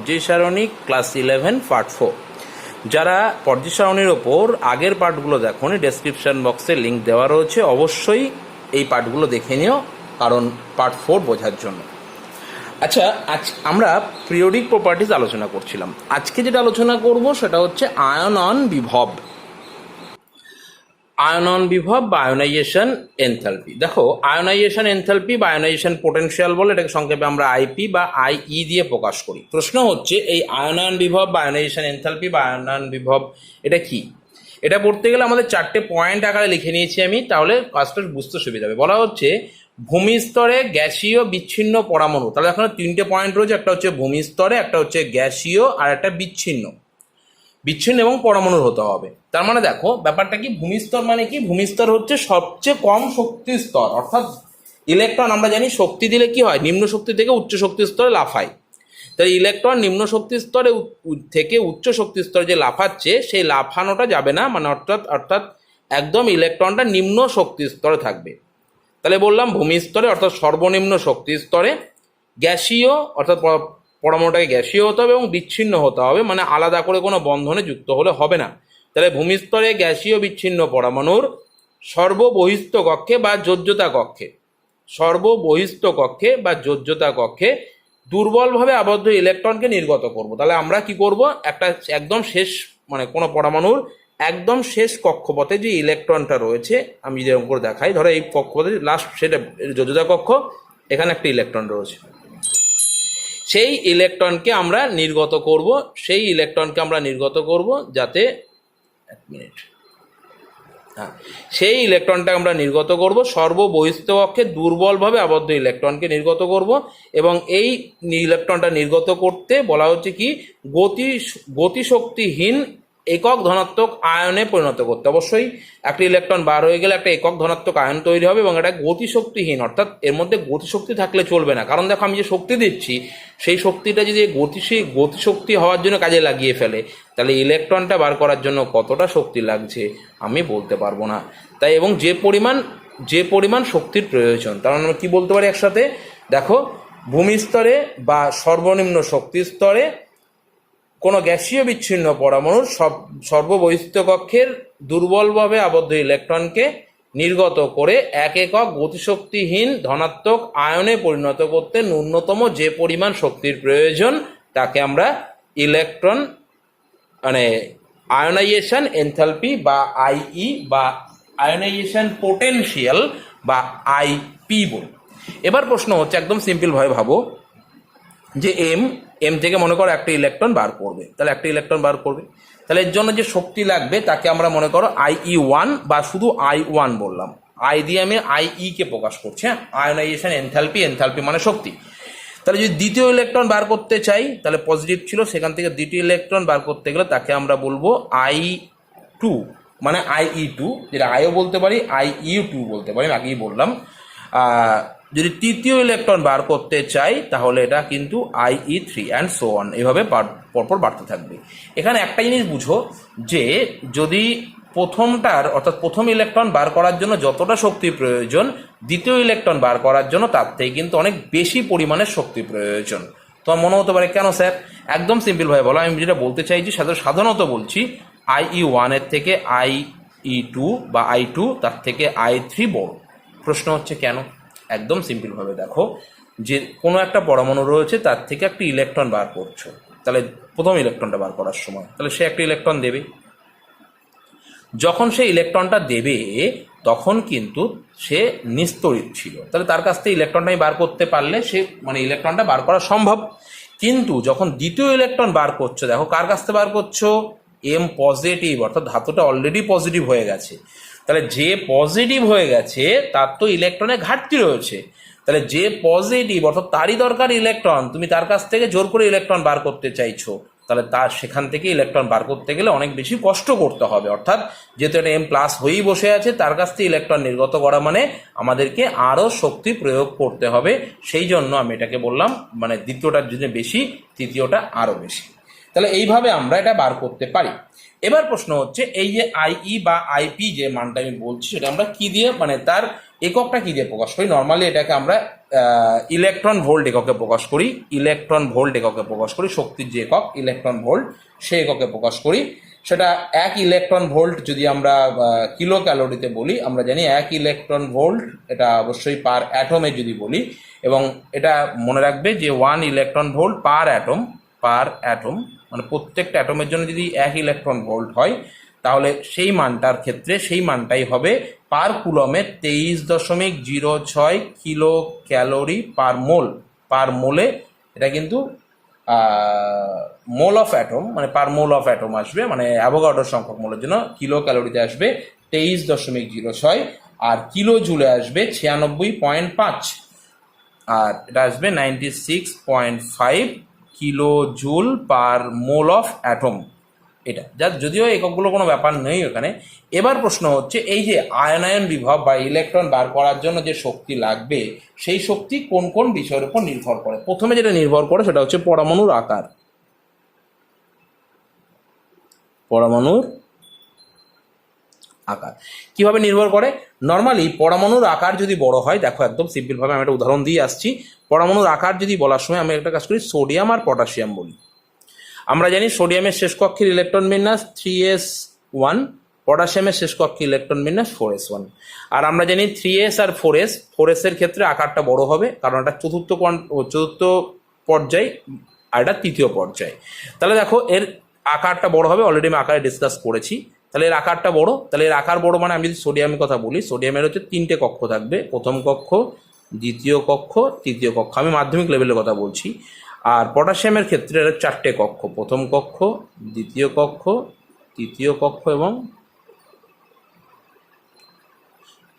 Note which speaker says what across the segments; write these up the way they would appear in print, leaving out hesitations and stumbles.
Speaker 1: পর্যায় সারণী class 11 part 4। যারা পর্যায় সারণীর ওপর আগের পার্টগুলো দেখোনি, ডেসক্রিপশন বক্সে লিঙ্ক দেওয়া রয়েছে, অবশ্যই এই পার্টগুলো দেখে নিও, কারণ পার্ট 4 বোঝার জন্য। আচ্ছা, আজ আমরা পিরিয়ডিক প্রপার্টিজ আলোচনা করছিলাম। আজকে যেটা আলোচনা করব সেটা হচ্ছে আয়নন বিভব। আয়নন বিভব বা আয়নাইজেশন এনথালপি। দেখো, আয়নাইজেশন এনথালপি বা আয়নাইজেশন পোটেনশিয়াল বলে, এটাকে সংক্ষেপে আমরা আইপি বা আইই দিয়ে প্রকাশ করি। প্রশ্ন হচ্ছে এই আয়নন বিভব বা আয়নাইজেশন এনথালপি বা আয়নন বিভব এটা কি? এটা পড়তে গেলে আমাদের 4টে পয়েন্ট আকারে লিখে নিয়েছি আমি, তাহলে কাজটা বুঝতে সুবিধা হবে। বলা হচ্ছে ভূমিস্তরে গ্যাসীয় বিচ্ছিন্ন পরমাণু। তাহলে এখানে 3টে পয়েন্ট রয়েছে, একটা হচ্ছে ভূমিস্তরে, একটা হচ্ছে গ্যাসীয়, আর একটা বিচ্ছিন্ন এবং পরমাণুর হতে হবে। তার মানে দেখো ব্যাপারটা কি, ভূমিস্তর মানে কি? ভূমিস্তর হচ্ছে সবচেয়ে কম শক্তির স্তর, অর্থাৎ ইলেকট্রন আমরা জানি শক্তি দিলে কি হয়, নিম্ন শক্তি থেকে উচ্চ শক্তি স্তরে লাফায়। তাই ইলেকট্রন নিম্ন শক্তি স্তরে থেকে উচ্চ শক্তি স্তরে যে লাফাচ্ছে, সেই লাফানোটা যাবে না, মানে অর্থাৎ একদম ইলেকট্রনটা নিম্ন শক্তি স্তরে থাকবে। তাহলে বললাম ভূমিস্তরে অর্থাৎ সর্বনিম্ন শক্তি স্তরে, গ্যাসীয় অর্থাৎ পরমাণুটাকে গ্যাসীয় হতে হবে এবং বিচ্ছিন্ন হতে হবে, মানে আলাদা করে কোনো বন্ধনে যুক্ত হলে হবে না। তাহলে ভূমিস্তরে গ্যাসীয় বিচ্ছিন্ন পরমাণুর সর্ববহিস্থ কক্ষে বা যোজ্যতা কক্ষে দুর্বলভাবে আবদ্ধ ইলেকট্রনকে নির্গত করব। তাহলে আমরা কি করব, একটা একদম শেষ, মানে কোনো পরমাণুর একদম শেষ কক্ষপথে যে ইলেকট্রনটা রয়েছে, আমি যেরকম করে দেখাই, ধরো এই কক্ষপথে লাস্ট, সেটা যোজ্যতা কক্ষ, এখানে একটা ইলেকট্রন রয়েছে, সেই ইলেকট্রনকে আমরা নির্গত করব, যাতে সেই ইলেকট্রনটা আমরা নির্গত করব, সর্ববহিস্থ কক্ষে দুর্বলভাবে আবদ্ধ ইলেকট্রনকে নির্গত করব। এবং এই ইলেকট্রনটা নির্গত করতে বলা হচ্ছে কি, গতিশক্তিহীন একক ধনাত্মক আয়নে পরিণত করতে। অবশ্যই একটা ইলেকট্রন বার হয়ে গেলে একটা একক ধনাত্মক আয়ন তৈরি হবে, এবং এটা গতিশক্তিহীন, অর্থাৎ এর মধ্যে গতিশক্তি থাকলে চলবে না। কারণ দেখো, আমি যে শক্তি দিচ্ছি সেই শক্তিটা যদি গতিশক্তি হওয়ার জন্য কাজে লাগিয়ে ফেলে, তাহলে ইলেকট্রনটা বার করার জন্য কতটা শক্তি লাগছে আমি বলতে পারবো না। তাই এবং যে পরিমাণ শক্তির প্রয়োজন, তার আমরা কি বলতে পারি একসাথে? দেখো, ভূমিস্তরে বা সর্বনিম্ন শক্তি স্তরে কোনো গ্যাসীয় বিচ্ছিন্ন পরমাণুর সর্ববহিস্থ কক্ষের দুর্বলভাবে আবদ্ধ ইলেকট্রনকে নির্গত করে এক একক গতিশক্তিহীন ধনাত্মক আয়নে পরিণত করতে ন্যূনতম যে পরিমাণ শক্তির প্রয়োজন, তাকে আমরা ইলেকট্রন মানে আয়নাইজেশন এনথালপি বা আইই বা আয়নাইজেশন পোটেনশিয়াল বা আইপি বলি। এবার প্রশ্ন হচ্ছে, একদম সিম্পলভাবে ভাবো যে এম থেকে মনে করো একটা ইলেকট্রন বার করবে, তাহলে এর জন্য যে শক্তি লাগবে তাকে আমরা মনে করো IE1 বা শুধু I1 বললাম। আই দিয়ে আমি IE কে প্রকাশ করছি, হ্যাঁ, আয়নাইজেশন এনথালপি মানে শক্তি। তাহলে যদি দ্বিতীয় ইলেকট্রন বার করতে চাই, তাহলে পজিটিভ ছিল, সেখান থেকে দ্বিতীয় ইলেকট্রন বার করতে গেলে তাকে আমরা বলবো I2 মানে IE2, যেটা আইও বলতে পারি, IE2 বলতে পারি, আমি আগেই বললাম। যদি তৃতীয় ইলেকট্রন বার করতে চাই তাহলে এটা কিন্তু IE3 অ্যান্ড সো অন, এইভাবে পরপর বাড়তে থাকবে। এখানে একটা জিনিস বুঝো, যে যদি প্রথমটার অর্থাৎ প্রথম ইলেকট্রন বার করার জন্য যতটা শক্তি প্রয়োজন, দ্বিতীয় ইলেকট্রন বার করার জন্য তার থেকে কিন্তু অনেক বেশি পরিমাণের শক্তি প্রয়োজন। তোমার মনে হতে পারে কেন স্যার? একদম সিম্পলভাবে বলো, আমি যেটা বলতে চাইছি, সাধারণত বলছি IE1 এর থেকে IE2 বা I2 তার থেকে I3 বড়। প্রশ্ন হচ্ছে কেন? একদম সিম্পলভাবে দেখো, যে কোনো একটা পরমাণু রয়েছে, তার থেকে একটা ইলেকট্রন বার করছো, তাহলে প্রথম ইলেকট্রনটা বার করার সময় তাহলে সে একটা ইলেকট্রন দেবে। যখন সে ইলেকট্রনটা দেবে তখন কিন্তু সে নিস্তড়িত ছিল, তাহলে তার কাছ থেকে ইলেকট্রনটা বার করতে পারলে সে মানে ইলেকট্রনটা বার করা সম্ভব। কিন্তু যখন দ্বিতীয় ইলেকট্রন বার করছো, দেখো কার কাছ থেকে বার করছো, M পজিটিভ, অর্থাৎ ধাতুটা অলরেডি পজিটিভ হয়ে গেছে। তাহলে যে পজিটিভ হয়ে গেছে তার তো ইলেকট্রনের ঘাটতি রয়েছে, তাহলে যে পজিটিভ অর্থাৎ তারই দরকার ইলেকট্রন, তুমি তার কাছ থেকে জোর করে ইলেকট্রন বার করতে চাইছো, তাহলে তার সেখান থেকে ইলেকট্রন বার করতে গেলে অনেক বেশি কষ্ট করতে হবে। অর্থাৎ যেহেতু এটা M+ হয়েই বসে আছে, তার কাছ থেকে ইলেকট্রন নির্গত করা মানে আমাদেরকে আরও শক্তি প্রয়োগ করতে হবে। সেই জন্য আমি এটাকে বললাম, মানে দ্বিতীয়টার জন্য বেশি, তৃতীয়টা আরও বেশি। তাহলে এইভাবে আমরা এটা বার করতে পারি। এবার প্রশ্ন হচ্ছে, এই যে IE বা IP যে মানটা আমি বলছি, সেটা আমরা কি দিয়ে, মানে তার এককটা কি দিয়ে প্রকাশ করি? নর্মালি এটাকে আমরা ইলেকট্রন ভোল্ট এককে প্রকাশ করি। ইলেকট্রন ভোল্ট এককে প্রকাশ করি। শক্তির যে একক ইলেকট্রন ভোল্ট, সেই এককে প্রকাশ করি। সেটা 1 ইলেকট্রন ভোল্ট যদি আমরা কিলো ক্যালোরিতে বলি, আমরা জানি 1 ইলেকট্রন ভোল্ট এটা অবশ্যই পার অ্যাটমে যদি বলি, এবং এটা মনে রাখবে যে 1 ইলেকট্রন ভোল্ট পার অ্যাটম, মানে প্রত্যেকটা অ্যাটমের জন্য যদি 1 ইলেকট্রন ভোল্ট হয়, তাহলে সেই মানটার ক্ষেত্রে সেই মানটাই হবে পার কুলমে 23.06 কিলো ক্যালোরি পার মোলে। এটা কিন্তু মোল অফ অ্যাটম, মানে পার মোল অফ অ্যাটম আসবে, মানে অ্যাভোগাড্রো সংখ্যক মোলের জন্য কিলো ক্যালোরিতে আসবে 23.06, আর কিলো জুলে আসবে 96.5, আর এটা আসবে 96.5 kilo joule per mole of atom. এটা যদিও এককগুলো কোনো ব্যাপার নেই এখানে। এবার প্রশ্ন হচ্ছে, এই যে আয়নায়ন বিভব বা ইলেকট্রন বার করার জন্য যে শক্তি লাগবে, সেই শক্তি কোন কোন বিষয়ের উপর নির্ভর করে? প্রথমে যেটা নির্ভর করে সেটা হচ্ছে পরমাণুর আকার। পরমাণুর আকার কিভাবে নির্ভর করে? নর্মালি পরমাণুর আকার যদি বড় হয়, দেখো একদম সিম্পলভাবে আমি একটা উদাহরণ দিয়ে আসছি। পরমাণুর আকার যদি বলার সময় আমি একটা কাজ করি, সোডিয়াম আর পটাশিয়াম বলি। আমরা জানি সোডিয়ামের শেষ কক্ষের ইলেকট্রন বিন্যাস 3s1, পটাশিয়ামের শেষ কক্ষের ইলেকট্রন বিন্যাস 4s1। আর আমরা জানি 3s আর 4s এর ক্ষেত্রে আকারটা বড় হবে, কারণ এটা চতুর্থ পর্যায় আর এটা তৃতীয় পর্যায়। তাহলে দেখো এর আকারটা বড় হবে, অলরেডি আমি আকারে ডিসকাস করেছি। তাহলে এর আকারটা বড়, তাহলে এর আকার বড় মানে আমি যদি সোডিয়ামের কথা বলি, সোডিয়ামের হচ্ছে 3টে কক্ষ থাকবে, প্রথম কক্ষ, দ্বিতীয় কক্ষ, তৃতীয় কক্ষ, আমি মাধ্যমিক লেভেলের কথা বলছি। আর পটাশিয়ামের ক্ষেত্রে এর 4টে কক্ষ, প্রথম কক্ষ, দ্বিতীয় কক্ষ, তৃতীয় কক্ষ এবং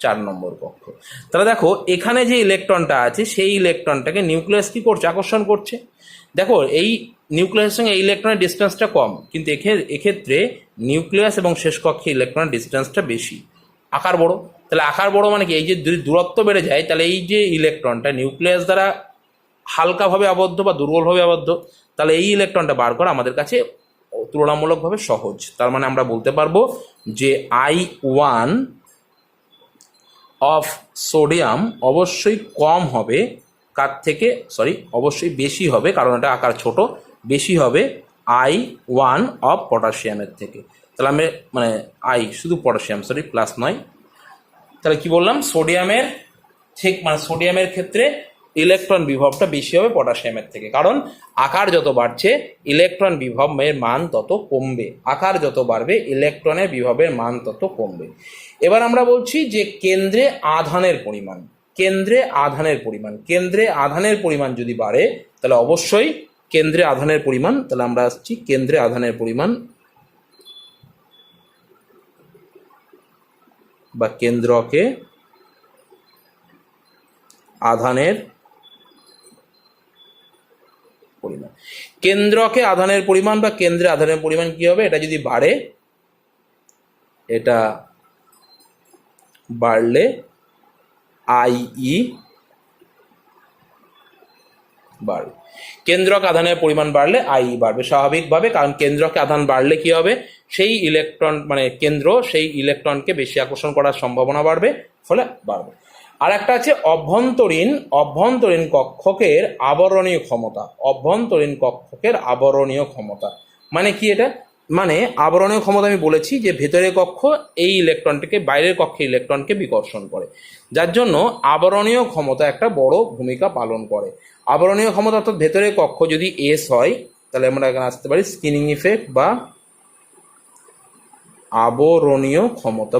Speaker 1: 4 নম্বর কক্ষ। তাহলে দেখো এখানে যে ইলেকট্রনটা আছে, সেই ইলেকট্রনটাকে নিউক্লিয়াস কি করছে? আকর্ষণ করছে। দেখো এই নিউক্লিয়াসের সঙ্গে এই ইলেকট্রনের ডিস্টেন্সটা কম, কিন্তু এক্ষেত্রে নিউক্লিয়াস এবং শেষ কক্ষে ইলেকট্রনের ডিস্টেন্সটা বেশি, আকার বড়। তাহলে আকার বড় মানে কি? এই যে যদি দূরত্ব বেড়ে যায়, তাহলে এই যে ইলেকট্রনটা নিউক্লিয়াস দ্বারা হালকাভাবে আবদ্ধ বা দুর্বলভাবে আবদ্ধ, তাহলে এই ইলেকট্রনটা বার করা আমাদের কাছে তুলনামূলকভাবে সহজ। তার মানে আমরা বলতে পারবো যে I1 অফ সোডিয়াম অবশ্যই কম হবে কার থেকে, অবশ্যই বেশি হবে, কারণ এটা আকার ছোট, বেশি হবে I1 অফ পটাশিয়ামের থেকে। তাহলে আমি মানে শুধু পটাশিয়াম, প্লাস নয়। তাহলে কি বললাম? সোডিয়ামের ক্ষেত্রে ইলেকট্রন বিভবটা বেশি হবে পটাশিয়ামের থেকে, কারণ আকার যত বাড়ছে ইলেকট্রন বিভবের মান তত কমবে। আকার যত বাড়বে ইলেকট্রনের বিভবের মান তত কমবে। এবার আমরা বলছি যে কেন্দ্রে আধানের পরিমাণ যদি বাড়ে, তাহলে অবশ্যই কেন্দ্রে আধানের পরিমাণ, তাহলে আমরা আসছি কেন্দ্রে আধানের পরিমাণ বা কেন্দ্রকে আধানের পরিমাণ। কেন্দ্রকে আধানের পরিমাণ বা কেন্দ্রে আধানের পরিমাণ কি হবে? এটা যদি বাড়ে, এটা বাড়লে IE বাড়বে। কেন্দ্রক আধানের পরিমাণ বাড়লে IE বাড়বে স্বাভাবিকভাবে, কারণ কেন্দ্রকে আধান বাড়লে কি হবে? সেই ইলেকট্রন মানে কেন্দ্র সেই ইলেকট্রনকে বেশি আকর্ষণ করার সম্ভাবনা বাড়বে, ফলে বাড়বে। আর একটা আছে অভ্যন্তরীণ কক্ষকের আবরণীয় ক্ষমতা। মানে কি এটা? মানে আবরণীয় ক্ষমতা আমি বলেছি যে ভেতরের কক্ষ এই ইলেকট্রনটিকে বাইরের কক্ষে ইলেকট্রনকে বিকর্ষণ করে, যার জন্য আবরণীয় ক্ষমতা একটা বড় ভূমিকা পালন করে। আবরণীয় ক্ষমতা অর্থাৎ ভেতরের কক্ষ যদি S হয়, তাহলে আমরা এখানে আসতে পারি স্কিনিং ইফেক্ট বা আবরণীয় ক্ষমতা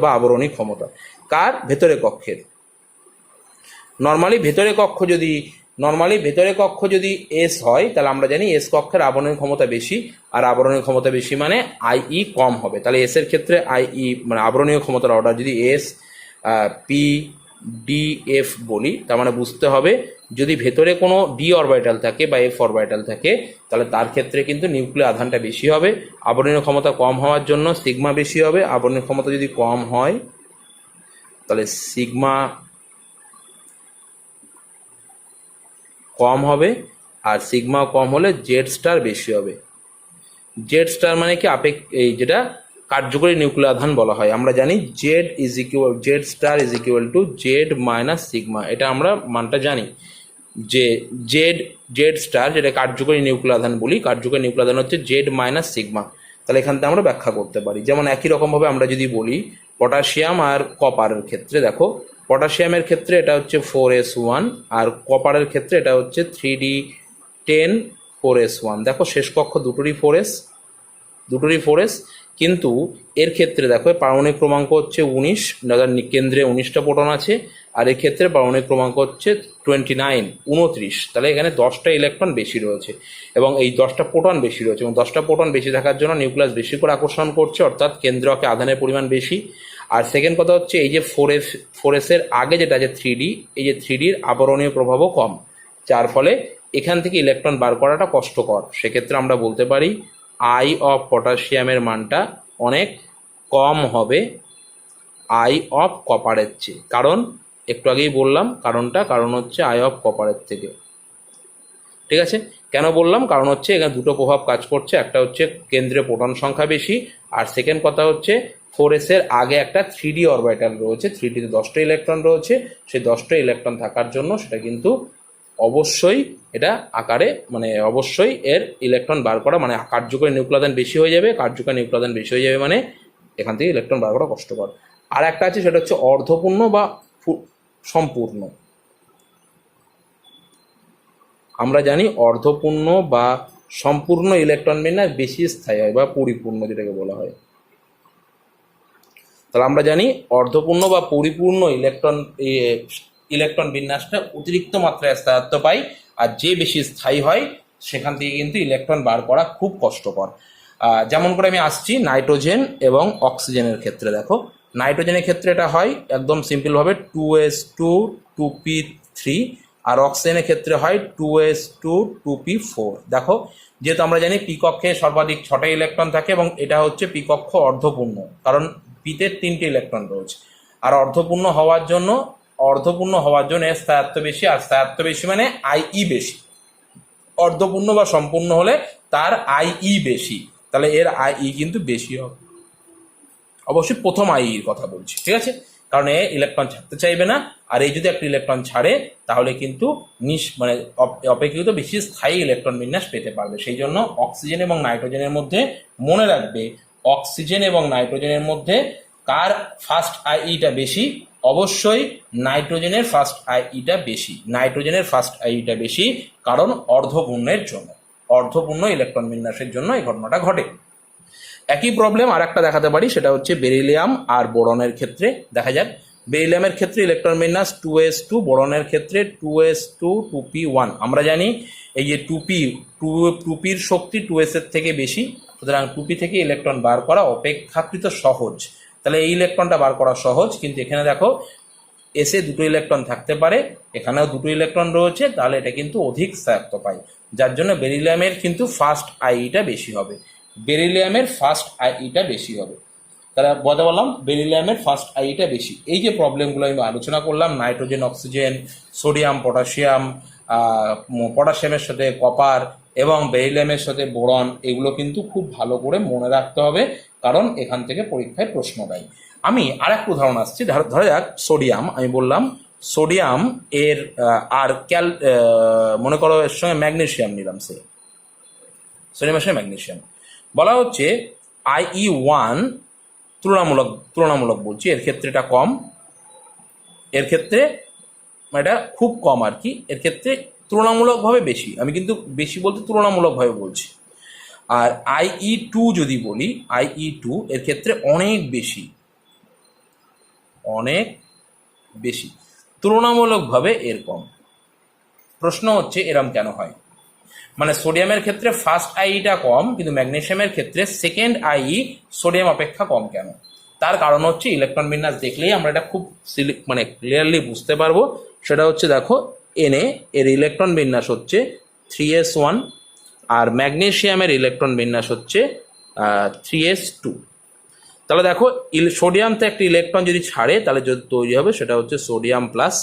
Speaker 1: কার? ভেতরের কক্ষের। নর্মালি ভেতরের কক্ষ যদি S হয়, তাহলে আমরা জানি S কক্ষের আবরণীয় ক্ষমতা বেশি, আর আবরণীয় ক্ষমতা বেশি মানে IE কম হবে। তাহলে S এর ক্ষেত্রে IE মানে আবরণীয় ক্ষমতার অর্ডার যদি S P D F বলি, তার মানে বুঝতে হবে যদি ভেতরে কোনো D অরবিটাল থাকে বা F অরবিটাল থাকে, তাহলে তার ক্ষেত্রে কিন্তু নিউক্লিয় আধানটা বেশি হবে। আবরণীয় ক্ষমতা কম হওয়ার জন্য সিগমা বেশি হবে। আবরণীয় ক্ষমতা যদি কম হয়, তাহলে সিগমা কম হবে, আর সিগমা কম হলে জেড স্টার বেশি হবে। জেড স্টার মানে কি? এই যেটা কার্যকরী নিউক্লিয় আধান বলা হয়। আমরা জানি Z star is equal to Z minus sigma, এটা আমরা মানটা জানি যে জেড স্টার যেটা কার্যকরী নিউক্লিয় আধান বলি, কার্যকরী নিউক্লিয় আধান হচ্ছে জেড মাইনাস সিগমা। তাহলে এখান থেকে আমরা ব্যাখ্যা করতে পারি। যেমন একই রকমভাবে আমরা যদি বলি পটাশিয়াম আর কপারের ক্ষেত্রে, দেখো পটাশিয়ামের ক্ষেত্রে এটা হচ্ছে 4s1 আর কপারের ক্ষেত্রে এটা হচ্ছে 3d10 4s1। দেখো শেষ কক্ষ দুটোরই 4s, কিন্তু এর ক্ষেত্রে দেখো পারমাণবিক ক্রমাঙ্ক হচ্ছে 19, কেন্দ্রে 19টা প্রোটন আছে, আর এর ক্ষেত্রে পারমাণবিক ক্রমাঙ্ক হচ্ছে 29। তাহলে এখানে 10টা ইলেকট্রন বেশি রয়েছে এবং এই 10টা প্রোটন বেশি রয়েছে, এবং 10টা প্রোটন বেশি থাকার জন্য নিউক্লিয়াস বেশি করে আকর্ষণ করছে, অর্থাৎ কেন্দ্রকে আধানের পরিমাণ বেশি। আর সেকেন্ড কথা হচ্ছে এই যে 4s এর আগে যেটা আছে 3d, এই যে 3dর আবরণীয় প্রভাবও কম, যার ফলে এখান থেকে ইলেকট্রন বার করাটা কষ্টকর। সেক্ষেত্রে আমরা বলতে পারি আই অফ পটাশিয়ামের মানটা অনেক কম হবে আই অফ কপারের চেয়ে। কারণ একটু আগেই বললাম কারণ হচ্ছে আই অফ কপারের থেকে। ঠিক আছে, কেন বললাম? কারণ হচ্ছে এখানে দুটো প্রভাব কাজ করছে, একটা হচ্ছে কেন্দ্রে প্রোটন সংখ্যা বেশি, আর সেকেন্ড কথা হচ্ছে 4s এর আগে একটা 3d অরবিটাল রয়েছে, 3dতে 10টা ইলেকট্রন রয়েছে, সেই 10টা ইলেকট্রন থাকার জন্য সেটা কিন্তু অবশ্যই এটা আকারে মানে অবশ্যই এর ইলেকট্রন বার করা মানে কার্যকরী নিউক্লিয় আধান বেশি হয়ে যাবে। কার্যকরী নিউক্লিয় আধান বেশি হয়ে যাবে মানে এখান থেকে ইলেকট্রন বার করা কষ্টকর। আর একটা আছে সেটা হচ্ছে অর্ধপূর্ণ বা সম্পূর্ণ। আমরা জানি অর্ধপূর্ণ বা সম্পূর্ণ ইলেকট্রন বিন্যাস বেশি স্থায়ী হয় বা পরিপূর্ণ যেটাকে বলা হয়। তাহলে আমরা জানি অর্ধপূর্ণ বা পরিপূর্ণ ইলেকট্রন বিন্যাসটা অতিরিক্ত মাত্রায় স্থায়িত্ব পায়, আর যে বেশি স্থায়ী হয় সেখান থেকে কিন্তু ইলেকট্রন বার করা খুব কষ্টকর। যেমন করে আমি আসছি নাইট্রোজেন এবং অক্সিজেনের ক্ষেত্রে। দেখো নাইট্রোজেনের ক্ষেত্রে এটা হয় একদম সিম্পলভাবে 2s2 2p3, আর অক্সিজেনের ক্ষেত্রে হয় 2s2 2p4। দেখো যেহেতু আমরা জানি পি কক্ষে সর্বাধিক 6টা ইলেকট্রন থাকে এবং এটা হচ্ছে পি কক্ষ অর্ধপূর্ণ, কারণ পিতে 3টে ইলেকট্রন রয়েছে। আর অর্ধপূর্ণ হওয়ার জন্য এর স্থায়িত্ব বেশি, আর স্থায়িত্ব বেশি মানে আইই বেশি। অর্ধপূর্ণ বা সম্পূর্ণ হলে তার আইই বেশি, তাহলে এর আইই কিন্তু বেশি হবে। অবশ্যই প্রথম আইইর কথা বলছি, ঠিক আছে, কারণ এ ইলেকট্রন ছাড়তে চাইবে না, আর এই যদি একটা ইলেকট্রন ছাড়ে তাহলে কিন্তু মানে অপেক্ষাকৃত বেশি স্থায়ী ইলেকট্রন বিন্যাস পেতে পারবে। সেই জন্য অক্সিজেন এবং নাইট্রোজেনের মধ্যে মনে রাখবে, অক্সিজেন এবং নাইট্রোজেনের মধ্যে কার ফার্স্ট আইইটা বেশি? অবশ্যই নাইট্রোজেনের ফার্স্ট আইইটা বেশি, কারণ অর্ধপূর্ণ ইলেকট্রন বিন্যাসের জন্য এই ঘটনাটা ঘটে। একই প্রবলেম আর একটা দেখাতে পারি, সেটা হচ্ছে বেরিলিয়াম আর বোরনের ক্ষেত্রে। দেখা যাক বেরিলিয়ামের ক্ষেত্রে ইলেকট্রন বিন্যাস 2s2, বোরনের ক্ষেত্রে 2s2 2p1। আমরা জানি এই যে 2pর শক্তি 2s এর থেকে বেশি, সুতরাং 2p থেকে ইলেকট্রন বার করা অপেক্ষাকৃত সহজ। তাহলে এই ইলেকট্রনটা বার করা সহজ, কিন্তু এখানে দেখো এসে দুটো ইলেকট্রন থাকতে পারে, এখানেও দুটো ইলেকট্রন রয়েছে, তাহলে এটা কিন্তু অধিক স্থায়িত্ব পায়, যার জন্য বেরিলিয়ামের কিন্তু ফার্স্ট আইইটা বেশি হবে। তাহলে বললাম বেরিলিয়ামের ফার্স্ট আইইটা বেশি। এই যে প্রবলেমগুলো আমি আলোচনা করলাম, নাইট্রোজেন অক্সিজেন, সোডিয়াম পটাশিয়াম, পটাশিয়ামের সাথে কপার এবং বেরিলিয়ামের সাথে বোরন, এগুলো কিন্তু খুব ভালো করে মনে রাখতে হবে, কারণ এখান থেকে পরীক্ষায় প্রশ্ন দেয়। আমি আর একটা উদাহরণ আসছি, ধরা যাক সোডিয়াম। আমি বললাম সোডিয়াম এর আর মনে করো এর সঙ্গে ম্যাগনেসিয়াম নিলাম, সোডিয়ামের সঙ্গে ম্যাগনেসিয়াম। বলা হচ্ছে IE1 তুলনামূলক বলছি, এর ক্ষেত্রে এটা কম, এর ক্ষেত্রে এটা খুব কম আর কি, এর ক্ষেত্রে তুলনামূলকভাবে বেশি। আমি কিন্তু বেশি বলতে তুলনামূলকভাবে বলছি। আর IE2 যদি বলি, IE2 এর ক্ষেত্রে অনেক বেশি, তুলনামূলকভাবে এর কম। প্রশ্ন হচ্ছে এরম কেন হয়? মানে সোডিয়ামের ক্ষেত্রে ফার্স্ট আইইটা কম, কিন্তু ম্যাগনেসিয়ামের ক্ষেত্রে সেকেন্ড আইই সোডিয়াম অপেক্ষা কম কেন? তার কারণ হচ্ছে ইলেকট্রন বিন্যাস দেখলেই আমরা এটা খুব ক্লিয়ারলি বুঝতে পারবো। সেটা হচ্ছে দেখো Na এর ইলেকট্রন বিন্যাস হচ্ছে 3s1, আর ম্যাগনেসিয়ামের ইলেকট্রন বিন্যাস হচ্ছে 3s2। তাহলে দেখো সোডিয়ামতে একটা ইলেকট্রন যদি ছাড়ে তাহলে যদি তৈরি হবে সেটা হচ্ছে সোডিয়াম প্লাস।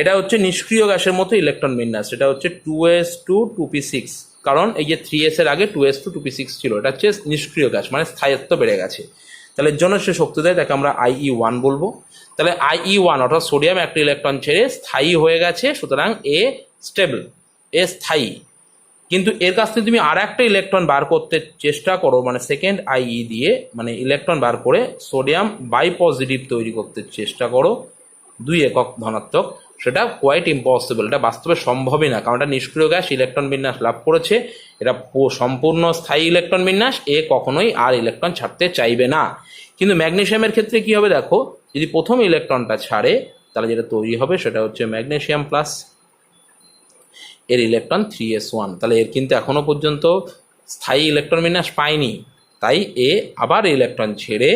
Speaker 1: এটা হচ্ছে নিষ্ক্রিয় গ্যাসের মতো ইলেকট্রন বিন্যাস, এটা হচ্ছে 2s2 2p6, কারণ এই যে 3s এর আগে 2s2 2p6 ছিল, এটা হচ্ছে নিষ্ক্রিয় গ্যাস, মানে স্থায়িত্ব বেড়ে গেছে। তাহলে এর জন্য সে শক্তি দেয়, তাকে আমরা IE1 বলবো। তাহলে IE1 অর্থাৎ সোডিয়াম একটা ইলেকট্রন ছেড়ে স্থায়ী হয়ে গেছে, সুতরাং এ স্টেবল, এ স্থায়ী। কিন্তু এর কাছ থেকে তুমি আর একটা ইলেকট্রন বার করতে চেষ্টা করো, মানে সেকেন্ড IE দিয়ে, মানে ইলেকট্রন বার করে সোডিয়াম বাই পজিটিভ তৈরি করতে চেষ্টা করো 2 একক ধনাত্মক, সেটা কোয়াইট ইম্পসিবল, এটা বাস্তবে সম্ভবই না, কারণ এটা নিষ্ক্রিয় গ্যাস, ইলেকট্রন বিন্যাস লাভ করেছে, এটা সম্পূর্ণ স্থায়ী ইলেকট্রন বিন্যাস, এ কখনোই আর ইলেকট্রন ছাড়তে চাইবে না। কিন্তু ম্যাগনেসিয়ামের ক্ষেত্রে কি হবে দেখো, যদি প্রথম ইলেকট্রনটা ছাড়ে তাহলে যেটা তৈরি হবে সেটা হচ্ছে ম্যাগনেসিয়াম প্লাস, এর ইলেকট্রন 3s1, তাহলে এর কিন্তু এখনো পর্যন্ত স্থায়ী ইলেকট্রন বিন্যাস পায়নি, তাই এ আবার ইলেকট্রন ছেড়ে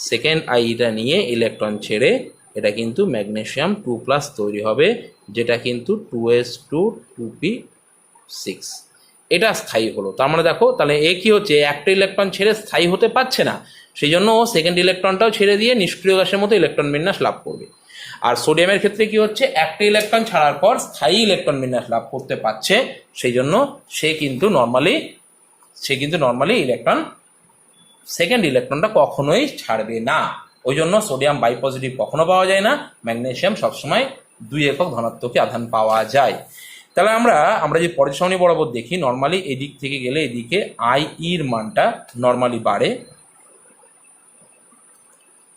Speaker 1: সেকেন্ড আইটা নিয়ে ইলেকট্রন ছেড়ে এটা কিন্তু ম্যাগনেসিয়াম 2+ তৈরি হবে, যেটা কিন্তু 2s2 2p6, এটা স্থায়ী হলো। তার মানে দেখো তাহলে এ কি হচ্ছে, একটা ইলেকট্রন ছেড়ে স্থায়ী হতে পারছে না, সেই জন্য ও সেকেন্ড ইলেকট্রনটাও ছেড়ে দিয়ে নিষ্ক্রিয় গ্যাসের মতো ইলেকট্রন বিন্যাস লাভ করবে। আর সোডিয়ামের ক্ষেত্রে কি হচ্ছে, একটা ইলেকট্রন ছাড়ার পর স্থায়ী ইলেকট্রন বিন্যাস লাভ করতে পারছে, সেই জন্য সে কিন্তু নর্মালি ইলেকট্রন সেকেন্ড ইলেকট্রনটা কখনোই ছাড়বে না। ওই জন্য সোডিয়াম বাই পজিটিভ কখনো পাওয়া যায় না, ম্যাগনেসিয়াম সবসময় 2 একক ধনাত্মকে আধান পাওয়া যায়। তাহলে আমরা যে পরের সারণী বরাবর দেখি, নর্মালি এদিক থেকে গেলে এদিকে IE-র মানটা নর্মালি বাড়ে,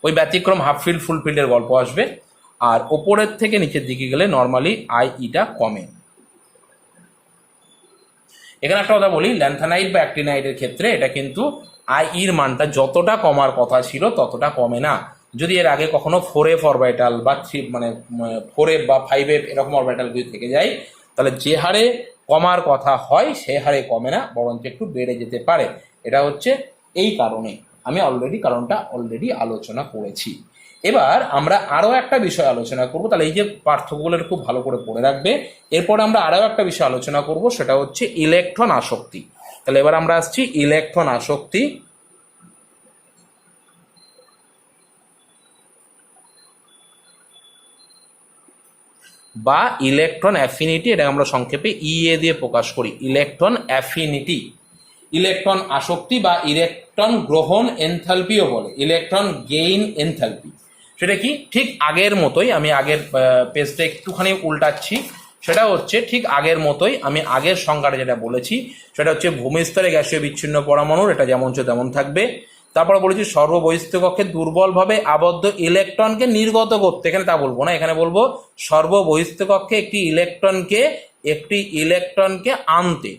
Speaker 1: ওই ব্যতিক্রম হাফ ফিল্ড ফুল ফিল্ডের গল্প আসবে। আর ওপরের থেকে নিচের দিকে গেলে নর্মালি IE-টা কমে। এখানে একটা কথা বলি, ল্যান্থানাইট বা অ্যাক্টিনাইটের ক্ষেত্রে এটা কিন্তু IE-র মানটা যতটা কমার কথা ছিল ততটা কমে না। যদি এর আগে কখনো 4f অরবিটাল বা 3 মানে 4f বা 5f এরকম অরবিটাল যদি থেকে যায়, তাহলে যে হারে কমার কথা হয় সে হারে কমে না, বরঞ্চ একটু বেড়ে যেতে পারে। এটা হচ্ছে এই কারণে, আমি কারণটা অলরেডি আলোচনা করেছি। এবার আমরা আরও একটা বিষয় আলোচনা করব, তাহলে এই যে পার্থক্যগুলো খুব ভালো করে পড়ে রাখবে। এরপরে আমরা আরও একটা বিষয় আলোচনা করব, সেটা হচ্ছে ইলেকট্রন আসক্তি। তাহলে এবার আমরা আসছি ইলেকট্রন আসক্তি। বা ইলেকট্রন অ্যাফিনিটি, এটা আমরা সংক্ষেপে EA দিয়ে প্রকাশ করি, ইলেকট্রন অ্যাফিনিটি। ইলেকট্রন আসক্তি বা ইলেকট্রন গ্রহণ এনথালপিও বলে, ইলেকট্রন গেইন এনথালপি। সেটা কি, ঠিক আগের মতোই, আমি আগের পেজটা একটুখানি উল্টাচ্ছি, সেটা হচ্ছে ঠিক আগের মতোই, আমি আগের সংজ্ঞাটা যেটা বলেছি সেটা হচ্ছে ভূমিস্তরে গ্যাসীয় বিচ্ছিন্ন পরমাণুর, এটা যেমন ছিল তেমন থাকবে। তারপরে বলেছি সর্ববহিস্থ কক্ষে দুর্বলভাবে আবদ্ধ ইলেকট্রনকে নির্গত করতে, এখানে তা বলবো না, এখানে বলবো সর্ববহিস্থ কক্ষে একটি ইলেকট্রনকে আনতে।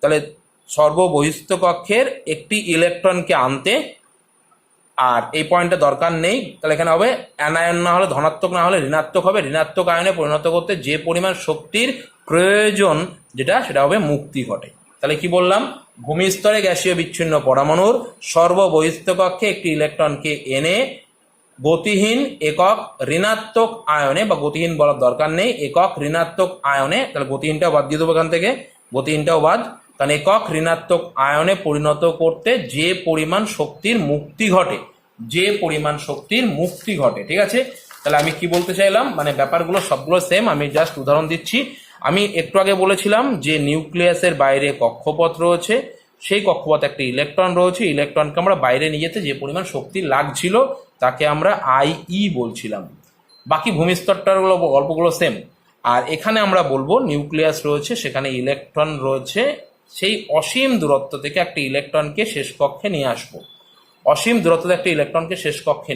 Speaker 1: তাহলে সর্ববহিস্থ কক্ষের একটি ইলেকট্রনকে আনতে, আর এই পয়েন্টটা দরকার নেই, তাহলে এখানে হবে অ্যানায়ন না হলে ধনাত্মক, না হলে ঋণাত্মক হবে, ঋণাত্মক আয়নে পরিণত করতে যে পরিমাণ শক্তির প্রয়োজন সেটা হবে মুক্তি ঘটে। তাহলে কি বললাম, ভূমিস্তরে গ্যাসীয় বিচ্ছিন্ন পরমাণুর সর্ববহিস্থ কক্ষে একটি ইলেকট্রনকে এনে গতিহীন একক ঋণাত্মক আয়নে, বা গতিহীন বলার দরকার নেই, একক ঋণাত্মক আয়নে, তাহলে গতিহীনটাও বাদ দিয়ে দেবো এখান থেকে, গতিহীনটাও বাদ, কারণ একক ঋণাত্মক আয়নে পরিণত করতে যে পরিমাণ শক্তির মুক্তি ঘটে, ঠিক আছে। তাহলে আমি কি বলতে চাইলাম, মানে ব্যাপারগুলো সবগুলো সেম, আমি জাস্ট উদাহরণ দিচ্ছি। আমি একটু আগে বলেছিলাম যে নিউক্লিয়াসের বাইরে কক্ষপথ রয়েছে, সেই কক্ষপথে একটা ইলেকট্রন রয়েছে, ইলেকট্রনকে আমরা বাইরে নিয়ে যেতে যে পরিমাণ শক্তি লাগছিল তাকে আমরা IE বলছিলাম। বাকি ভূমিস্তরটার গল্পগুলো সেম। আর এখানে আমরা বলবো নিউক্লিয়াস রয়েছে, সেখানে ইলেকট্রন রয়েছে, সেই অসীম দূরত্ব থেকে একটা ইলেকট্রনকে শেষ কক্ষে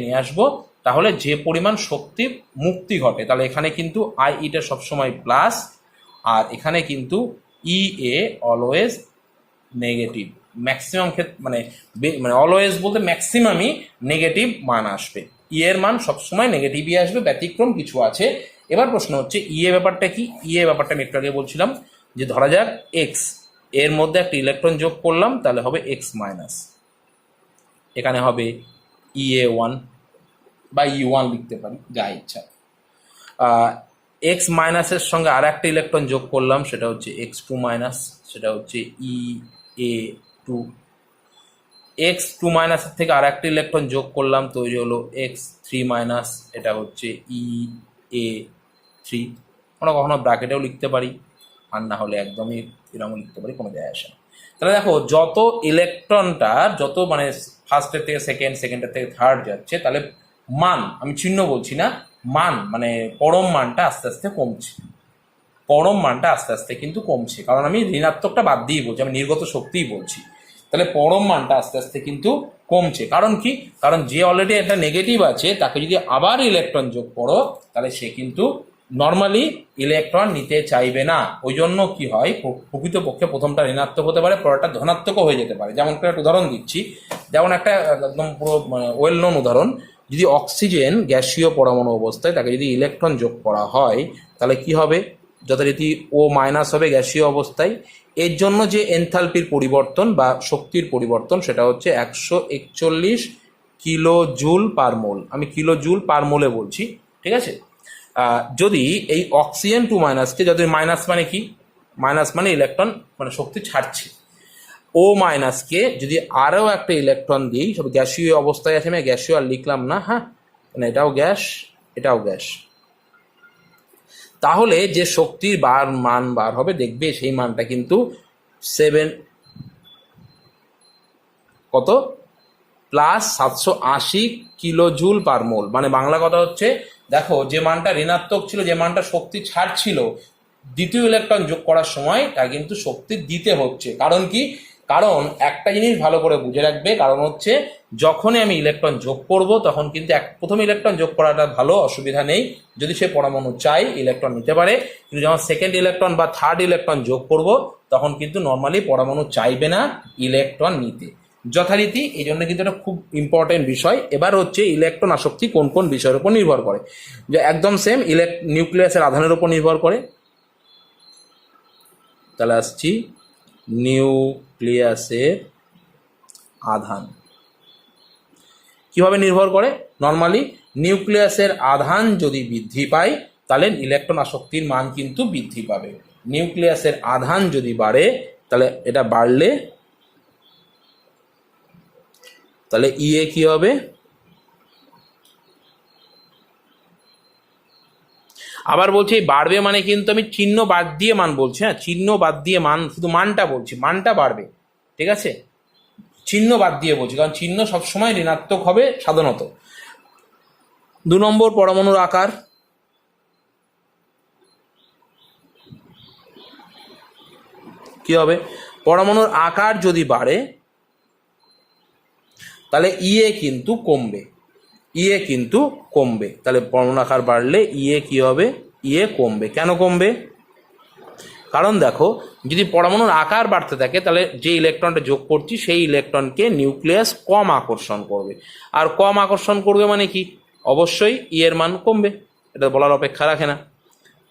Speaker 1: নিয়ে আসবো, তাহলে যে পরিমাণ শক্তি মুক্তি ঘটে, তাহলে এখানে কিন্তু IE-টা সবসময় প্লাস, আর এখানে কিন্তু EA অলওয়েজ নেগেটিভ, ম্যাক্সিমাম ক্ষেত্রে মানে অলওয়েজ বলতে ম্যাক্সিমামই নেগেটিভ মান আসবে, এর মান সবসময় নেগেটিভই আসবে, ব্যতিক্রম কিছু আছে। এবার প্রশ্ন হচ্ছে ব্যাপারটা কি, ব্যাপারটা আমি একটু আগে বলছিলাম যে ধরা যাক X, এর মধ্যে একটা ইলেকট্রন যোগ করলাম, তাহলে হবে X মাইনাস, এখানে হবে EA1 বা E1 লিখতে পারি, যা ইচ্ছা। X মাইনাসের সঙ্গে আর একটা ইলেকট্রন যোগ করলাম, সেটা হচ্ছে X2 মাইনাস, সেটা হচ্ছে EA2। X2 মাইনাসের থেকে আর একটা ইলেকট্রন যোগ করলাম, তৈরি হলো X3 মাইনাস, এটা হচ্ছে EA3। আমরা কখনো ব্র্যাকেটেও লিখতে পারি। আর না হলে একদমই এরকম লিখতে পারি, কোনো যায় আসে না। তাহলে দেখো যত ইলেকট্রনটা যত মানে ফার্স্টের থেকে সেকেন্ড, সেকেন্ডের থেকে থার্ড যাচ্ছে, তাহলে মান, আমি চিহ্ন বলছি না, মান মানে পরম মানটা আস্তে আস্তে কমছে। পরম মানটা আস্তে আস্তে কিন্তু কমছে, কারণ আমি ঋণাত্মকটা বাদ দিয়ে বলছি, আমি নির্গত শক্তিই বলছি। তাহলে পরম মানটা আস্তে আস্তে কিন্তু কমছে। কারণ কি? কারণ যে অলরেডি একটা নেগেটিভ আছে তাকে যদি আবার ইলেকট্রন যোগ করো, তাহলে সে কিন্তু নর্মালি ইলেকট্রন নিতে চাইবে না। ওই জন্য কি হয়, প্রকৃতপক্ষে প্রথমটা ঋণাত্মক হতে পারে, পরেরটা ধনাত্মকও হয়ে যেতে পারে। যেমন একটা উদাহরণ দিচ্ছি, যেমন একটা একদম পুরো ওয়েল নোন উদাহরণ, যদি অক্সিজেন গ্যাসীয় পরমাণু অবস্থায় তাকে যদি ইলেকট্রন যোগ করা হয়, তাহলে কি হবে, যথারীতি ও মাইনাস হবে গ্যাসীয় অবস্থায়। এর জন্য যে এনথালপির পরিবর্তন বা শক্তির পরিবর্তন, সেটা হচ্ছে 141 কিলো জুল পার মোল। আমি কিলো জুল পার মোলে বলছি, ঠিক আছে। যদি এই অক্সিজেন টু মাইনাসকে, যদি মাইনাস মানে কি, মাইনাস মানে ইলেকট্রন মানে শক্তি ছাড়ছে, ও মাইনাসকে যদি আরও একটা ইলেকট্রন দিই, সব গ্যাসীয় অবস্থায় আছে, আমি গ্যাসীয় আর লিখলাম না, হ্যাঁ, মানে এটাও গ্যাস, এটাও গ্যাস, তাহলে যে শক্তির মান বার হবে, দেখবে সেই মানটা কিন্তু 7 কত প্লাস 780 কিলো জুল পার মোল। মানে বাংলা কথা হচ্ছে, দেখো যে মানটা ঋণাত্মক ছিল, যে মানটা শক্তি ছাড়ছিল, দ্বিতীয় ইলেকট্রন যোগ করার সময় তা কিন্তু শক্তি দিতে হচ্ছে। কারণ কি? কারণ একটা জিনিস ভালো করে বুঝে রাখবে, কারণ হচ্ছে যখনই আমি ইলেকট্রন যোগ করব তখন কিন্তু প্রথম ইলেকট্রন যোগ করাটা ভালো, অসুবিধা নেই, যদি সে পরমাণু চাই ইলেকট্রন নিতে পারে। কিন্তু যখন সেকেন্ড ইলেকট্রন বা থার্ড ইলেকট্রন যোগ করব, তখন কিন্তু নর্মালি পরমাণু চাইবে না ইলেকট্রন নিতে, যথারীতি। এই জন্য কিন্তু এটা খুব ইম্পর্টেন্ট বিষয়। এবার হচ্ছে ইলেকট্রন আসক্তি কোন কোন বিষয়ের উপর নির্ভর করে, যে একদম সেম নিউক্লিয়াসের আধানের উপর নির্ভর করে। তাহলে আসছি নিউক্লিয়াসের আধান কিভাবে নির্ভর করে। নর্মালি নিউক্লিয়াসের আধান যদি বৃদ্ধি পায়, তাহলে ইলেকট্রন আসক্তির মান কিন্তু বৃদ্ধি পাবে। নিউক্লিয়াসের আধান যদি বাড়ে, তাহলে এটা বাড়লে তাহলে ইয়ে কি হবে, আবার বলছি বাড়বে মানে কিন্তু আমি চিহ্ন বাদ দিয়ে মান বলছি, হ্যাঁ, চিহ্ন বাদ দিয়ে মান, শুধু মানটা বলছি, মানটা বাড়বে, ঠিক আছে, চিহ্ন বাদ দিয়ে বলছি, কারণ চিহ্ন সবসময় ঋণাত্মক হবে সাধারণত। 2 নম্বর, পরমাণুর আকার। কি হবে, পরমাণুর আকার যদি বাড়ে, তাহলে ইয়ে কিন্তু কমবে, ইয়ে কিন্তু কমবে। তাহলে পরমাণুর আকার বাড়লে ইয়ে কি হবে, ইয়ে কমবে। কেন কমবে? কারণ দেখো, যদি পরমাণুর আকার বাড়তে থাকে, তাহলে যে ইলেকট্রনটা যোগ করছি সেই ইলেকট্রনকে নিউক্লিয়াস কম আকর্ষণ করবে। আর কম আকর্ষণ করবে মানে কি, অবশ্যই ইয়ের মান কমবে, এটা বলার অপেক্ষা রাখে না।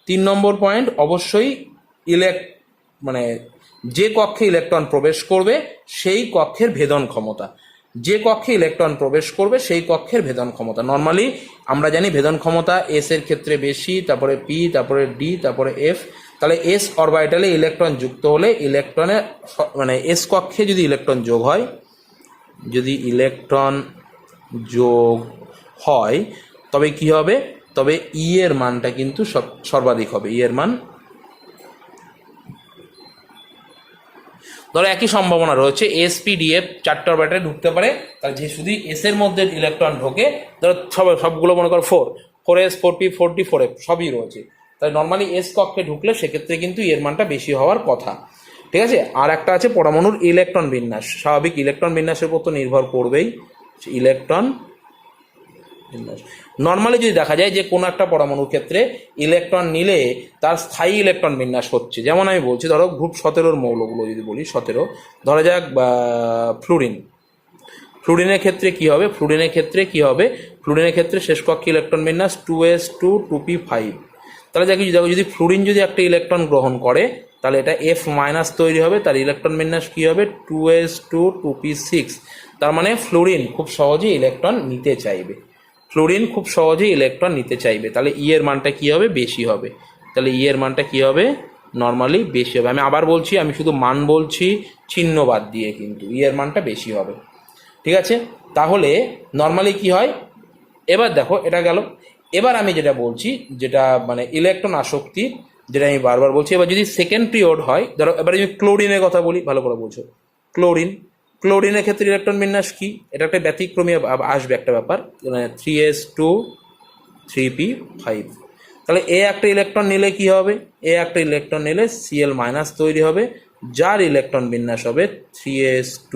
Speaker 1: 3 নম্বর পয়েন্ট, অবশ্যই মানে যে কক্ষে ইলেকট্রন প্রবেশ করবে সেই কক্ষের ভেদন ক্ষমতা, যে কক্ষে ইলেকট্রন প্রবেশ করবে সেই কক্ষের ভেদন ক্ষমতা। নর্মালি আমরা জানি ভেদন ক্ষমতা এস এর ক্ষেত্রে বেশি, তারপরে পি, তারপরে ডি, তারপরে এফ। তাহলে এস অরবিটালে ইলেকট্রন যুক্ত হলে ইলেকট্রনের মানে এস কক্ষে যদি ইলেকট্রন যোগ হয়, যদি ইলেকট্রন যোগ হয়, তবে কি হবে, তবে ই এর মানটা কিন্তু সর্বাধিক হবে। ই এর মান, ধরো একই সম্ভাবনা রয়েছে, এস পি ডি এফ 4টে অরবিটালে ঢুকতে পারে, তাহলে যে শুধু এস এর মধ্যে ইলেকট্রন ঢোকে, ধরো সবগুলো মনে করো 4s 4p 4d 4f সবই রয়েছে, তাই নর্মালি এস কক্ষে ঢুকলে সেক্ষেত্রে কিন্তু এর মানটা বেশি হওয়ার কথা, ঠিক আছে। আর একটা আছে পরমাণুর ইলেকট্রন বিন্যাস, স্বাভাবিক ইলেকট্রন বিন্যাসের উপর তো নির্ভর করবেই, ইলেকট্রন বিন্যাস। নর্মালি যদি দেখা যায় যে কোনো একটা পরমাণুর ক্ষেত্রে ইলেকট্রন নিলে তার স্থায়ী ইলেকট্রন বিন্যাস হচ্ছে, যেমন আমি বলছি, ধরো গ্রুপ 17 মৌলগুলো যদি বলি, 17 ধরা যাক, ফ্লুরিন, ফ্লুরিনের ক্ষেত্রে কি হবে, ফ্লুরিনের ক্ষেত্রে কি হবে, ফ্লুরিনের ক্ষেত্রে শেষ কক্ষে ইলেকট্রন বিন্যাস 2s2 2p5। তাহলে দেখো যদি ফ্লুরিন যদি একটা ইলেকট্রন গ্রহণ করে, তাহলে এটা F মাইনাস তৈরি হবে, তার ইলেকট্রন বিন্যাস কি হবে 2s2 2p6। তার মানে ফ্লুরিন খুব সহজেই ইলেকট্রন নিতে চাইবে, ফ্লুরিন খুব সহজেই ইলেকট্রন নিতে চাইবে, তাহলে ই এর মানটা কি হবে, বেশি হবে। তাহলে ই এর মানটা কি হবে, নর্মালি বেশি হবে। আমি আবার বলছি, আমি শুধু মান বলছি চিহ্ন বাদ দিয়ে, কিন্তু ই এর মানটা বেশি হবে, ঠিক আছে। তাহলে নর্মালি কি হয়, এবার দেখো এটা গেল। এবার আমি যেটা বলছি, যেটা মানে ইলেকট্রন আসক্তির যেটা আমি বারবার বলছি। এবার যদি সেকেন্ড পিরিয়ড হয়, ধরো এবার আমি ক্লোরিনের কথা বলি, ভালো করে বলছো। ক্লোরিনের ক্ষেত্রে ইলেকট্রন বিন্যাস কি, এটা একটা ব্যতিক্রমী আসবে একটা ব্যাপার, মানে 3s2 3p5। তাহলে এ একটা ইলেকট্রন নিলে কি হবে, একটা ইলেকট্রন নিলে Cl মাইনাস তৈরি হবে, যার ইলেকট্রন বিন্যাস হবে 3s2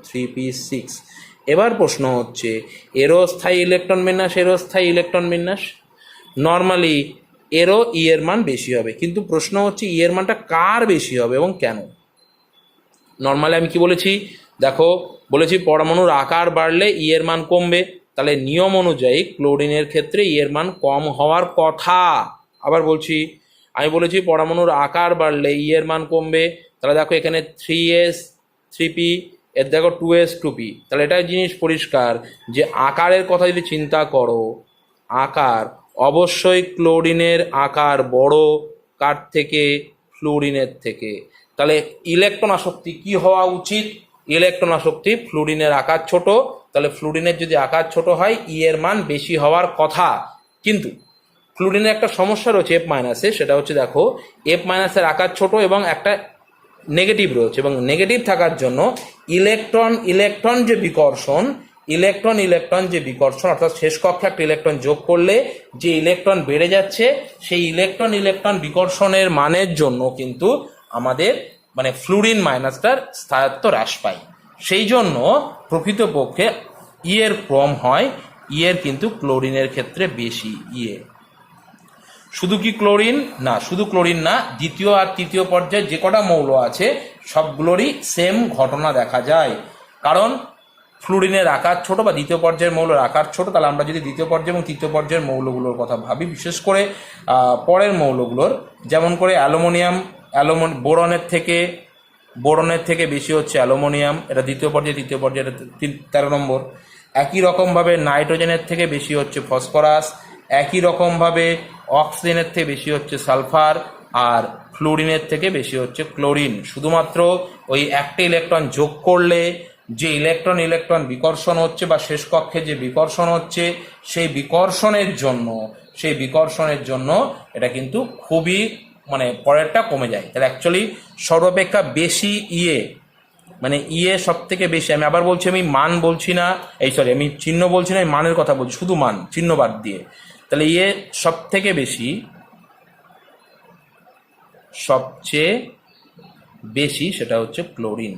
Speaker 1: 3p6। এবার প্রশ্ন হচ্ছে এরও স্থায়ী ইলেকট্রন বিন্যাস নর্মালি এরও এর মান বেশি হবে, কিন্তু প্রশ্ন হচ্ছে এর মানটা কার বেশি হবে এবং কেন। নর্মালি আমি কি বলেছি, দেখো বলেছি পরমাণুর আকার বাড়লে এর মান কমবে, তাহলে নিয়ম অনুযায়ী ক্লোরিনের ক্ষেত্রে এর মান কম হওয়ার কথা। আবার বলছি, আমি বলেছি পরমাণুর আকার বাড়লে এর মান কমবে, তাহলে দেখো এখানে 3s3p, এর দেখো 2s2p, তাহলে এটা জিনিস পরিষ্কার যে আকারের কথা যদি চিন্তা করো, আকার অবশ্যই ক্লোরিনের আকার বড় কার থেকে, ফ্লুরিনের থেকে। তাহলে ইলেকট্রন আসক্তি কি হওয়া উচিত, ইলেকট্রন আসক্তি ফ্লুরিনের আকার ছোট, তাহলে ফ্লুরিনের যদি আকার ছোট হয় এর মান বেশি হওয়ার কথা। কিন্তু ফ্লুরিনের একটা সমস্যা রয়েছে F মাইনাসে, সেটা হচ্ছে দেখো F মাইনাসের আকার ছোট এবং একটা নেগেটিভ রয়েছে, এবং নেগেটিভ থাকার জন্য ইলেকট্রন যে বিকর্ষণ অর্থাৎ শেষ কক্ষে একটা ইলেকট্রন যোগ করলে যে ইলেকট্রন বেড়ে যাচ্ছে, সেই ইলেকট্রন বিকর্ষণের মানের জন্য কিন্তু আমাদের মানে ফ্লুরিন মাইনাসটার স্থায়িত্ব হ্রাস পায়। সেই জন্য প্রকৃতপক্ষে এর কম হয়, এর কিন্তু ক্লোরিনের ক্ষেত্রে বেশি। শুধু ক্লোরিন না, দ্বিতীয় আর তৃতীয় পর্যায়ে যে কটা মৌল আছে সবগুলোরই সেম ঘটনা দেখা যায়। কারণ ফ্লুরিনের আকার ছোট বা দ্বিতীয় পর্যায়ের মৌলের আকার ছোট। তাহলে আমরা যদি দ্বিতীয় পর্যায় এবং তৃতীয় পর্যায়ের মৌলগুলোর কথা ভাবি, বিশেষ করে পরের মৌলগুলোর, যেমন করে বোরনের থেকে বেশি হচ্ছে অ্যালুমিনিয়াম, এটা দ্বিতীয় পর্যায়ে, তৃতীয় পর্যায়ে 13 নম্বর। একই রকমভাবে নাইট্রোজেনের থেকে বেশি হচ্ছে ফসফরাস, একই রকমভাবে অক্সিজেনের থেকে বেশি হচ্ছে সালফার, আর ফ্লুরিনের থেকে বেশি হচ্ছে ক্লোরিন। শুধুমাত্র ওই একটা ইলেকট্রন যোগ করলে যে ইলেকট্রন বিকর্ষণ হচ্ছে বা শেষ কক্ষে যে বিকর্ষণ হচ্ছে, সেই বিকর্ষণের জন্য এটা কিন্তু খুবই মানে পরেরটা কমে যায়। তাহলে অ্যাকচুয়ালি সর্বাপেক্ষা বেশি মানে সব থেকে বেশি, আমি আবার বলছি, আমি মান বলছি না, আমি চিহ্ন বলছি না, আমি মানের কথা বলছি, শুধু মান, চিহ্ন বাদ দিয়ে। তাহলে সবচেয়ে বেশি সেটা হচ্ছে ক্লোরিন।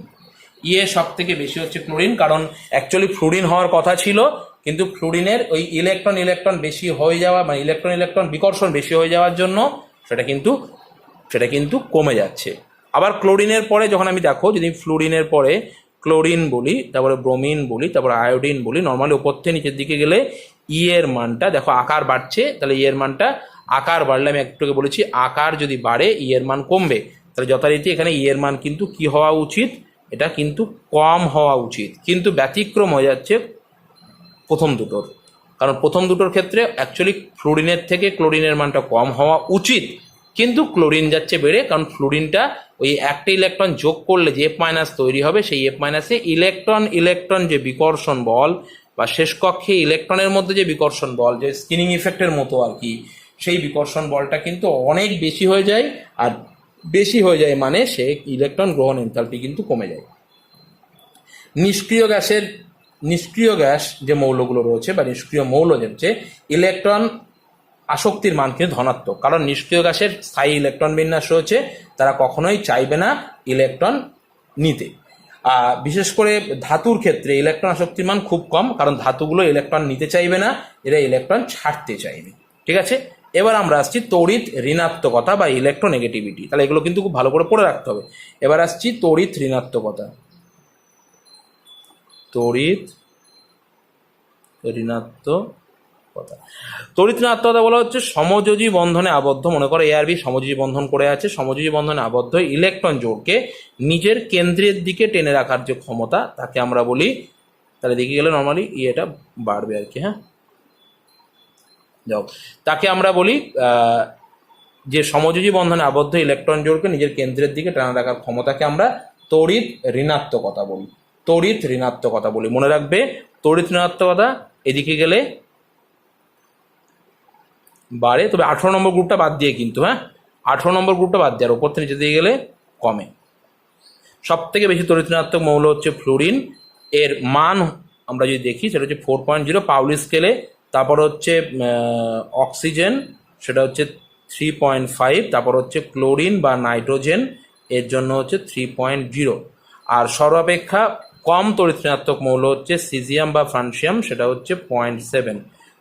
Speaker 1: সব থেকে বেশি হচ্ছে ক্লোরিন, কারণ অ্যাকচুয়ালি ফ্লুরিন হওয়ার কথা ছিল, কিন্তু ফ্লুরিনের ওই ইলেকট্রন বেশি হয়ে যাওয়া, মানে ইলেকট্রন বিকর্ষণ বেশি হয়ে যাওয়ার জন্য সেটা কিন্তু কমে যাচ্ছে। আবার ক্লোরিনের পরে যখন আমি দেখো, যদি ফ্লুরিনের পরে ক্লোরিন বলি, তারপরে ব্রোমিন বলি, তারপরে আয়োডিন বলি, নর্মালি ওপর থেকে নিচের দিকে গেলে এর মানটা দেখো আকার বাড়ছে, তাহলে এর মানটা আকার বাড়লে, আমি একটু বলেছি আকার যদি বাড়ে এর মান কমবে, তাহলে যথারীতি এখানে এর মান কিন্তু কি হওয়া উচিত, এটা কিন্তু কম হওয়া উচিত। কিন্তু ব্যতিক্রম হয়ে যাচ্ছে প্রথম দুটোর, কারণ প্রথম দুটোর ক্ষেত্রে অ্যাকচুয়ালি ফ্লুরিনের থেকে ক্লোরিনের মানটা কম হওয়া উচিত, কিন্তু ক্লোরিন যাচ্ছে বেড়ে, কারণ ফ্লুরিনটা ওই একটা ইলেকট্রন যোগ করলে যে F মাইনাস তৈরি হবে, সেই F মাইনাসে ইলেকট্রন যে বিকর্ষণ বল বা শেষ কক্ষে ইলেকট্রনের মধ্যে যে বিকর্ষণ বল, যে স্কিনিং ইফেক্টের মতো আর কি, সেই বিকর্ষণ বলটা কিন্তু অনেক বেশি হয়ে যায়, আর বেশি হয়ে যায় মানে সে ইলেকট্রন গ্রহণ এনথালপি কিন্তু কমে যায়। নিষ্ক্রিয় গ্যাস যে মৌলগুলো রয়েছে বা নিষ্ক্রিয় মৌল হচ্ছে, ইলেকট্রন আসক্তির মান কিন্তু ধনাত্মক, কারণ নিষ্ক্রিয় গ্যাসের স্থায়ী ইলেকট্রন বিন্যাস রয়েছে, তারা কখনোই চাইবে না ইলেকট্রন নিতে। বিশেষ করে ধাতুর ক্ষেত্রে ইলেকট্রন আসক্তির মান খুব কম, কারণ ধাতুগুলো ইলেকট্রন নিতে চাইবে না, এরা ইলেকট্রন ছাড়তে চাইবে। ঠিক আছে, এবার আমরা আসছি তড়িৎ ঋণাত্মকতা বা ইলেকট্রোনেগেটিভিটি। তাহলে এগুলো কিন্তু খুব ভালো করে পড়ে রাখতে হবে। এবার আসছি তড়িৎ ঋণাত্মকতা। তড়িৎ ঋণাত্মকতা বলা হচ্ছে সমযোজী বন্ধনে আবদ্ধ, মনে করো এ আর বি সমযোজী বন্ধন করে আছে, সমযোজী বন্ধনে আবদ্ধ ইলেকট্রন জোড়কে নিজের কেন্দ্রের দিকে টেনে রাখার যে ক্ষমতা, তাকে আমরা বলি, তাহলে দেখে গেলে নর্মালি এটা বাড়বে আর কি, হ্যাঁ যাও, তাকে আমরা বলি যে সমযোজী বন্ধনে আবদ্ধ ইলেকট্রন জোড়কে নিজের কেন্দ্রের দিকে টেনে রাখার ক্ষমতাকে আমরা তড়িৎ ঋণাত্মকতা বলি। মনে রাখবে, তড়িৎ ঋণাত্মকতা এদিকে গেলে বাড়ে, তবে 18 নম্বর গ্রুপটা বাদ দিয়ে কিন্তু, হ্যাঁ 18 নম্বর গ্রুপটা বাদ দেওয়ার ওপর থেকে নিচে দিয়ে গেলে কমে। সব থেকে বেশি তড়িৎ ঋণাত্মক মৌল হচ্ছে ফ্লোরিন, এর মান আমরা যদি দেখি সেটা হচ্ছে 4.0 পাউলি স্কেলে। তারপর হচ্ছে অক্সিজেন, সেটা হচ্ছে 3.5, তারপর হচ্ছে ক্লোরিন বা নাইট্রোজেন, এর জন্য হচ্ছে 3.0। আর সর্বাপেক্ষা কম তড়িৎ ঋণাত্মক মৌল হচ্ছে সিজিয়াম বা ফ্রান্সিয়াম, সেটা হচ্ছে 0.7।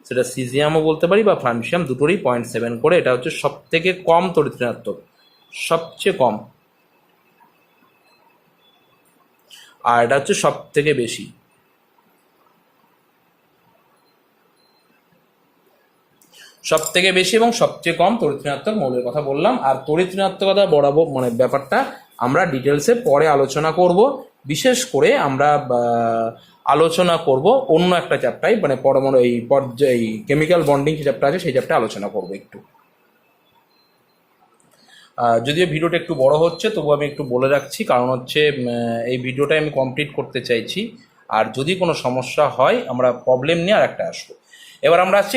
Speaker 1: সেটা সিজিয়ামও বলতে পারি বা ফ্রান্সিয়াম, দুটোরই 0.7 করে। এটা হচ্ছে সব থেকে কম তড়িৎ ঋণাত্মক, সবচেয়ে কম, আর এটা হচ্ছে সব থেকে বেশি। সব থেকে বেশি এবং সবচেয়ে কম তড়িৎ ঋণাত্মক মৌলের কথা বললাম। আর তড়িৎ ঋণাত্মকতা বরাবর মানে ব্যাপারটা আমরা ডিটেলসে পরে আলোচনা করব। বিশেষ করে আমরা আলোচনা করব অন্য একটা চ্যাপ্টারে, মানে পরমাণু এই পর্যায়ে কেমিক্যাল বন্ডিং যে চ্যাপ্টার আছে সেই চ্যাপ্টারে আলোচনা করব একটু। যদিও ভিডিওটা একটু বড় হচ্ছে তবু আমি একটু বলে রাখছি, কারণ হচ্ছে এই ভিডিওটা আমি কমপ্লিট করতে চাইছি। আর যদি কোনো সমস্যা হয় আমরা প্রবলেম নিয়ে আর একটা আসবো। এবার আমরা আসছি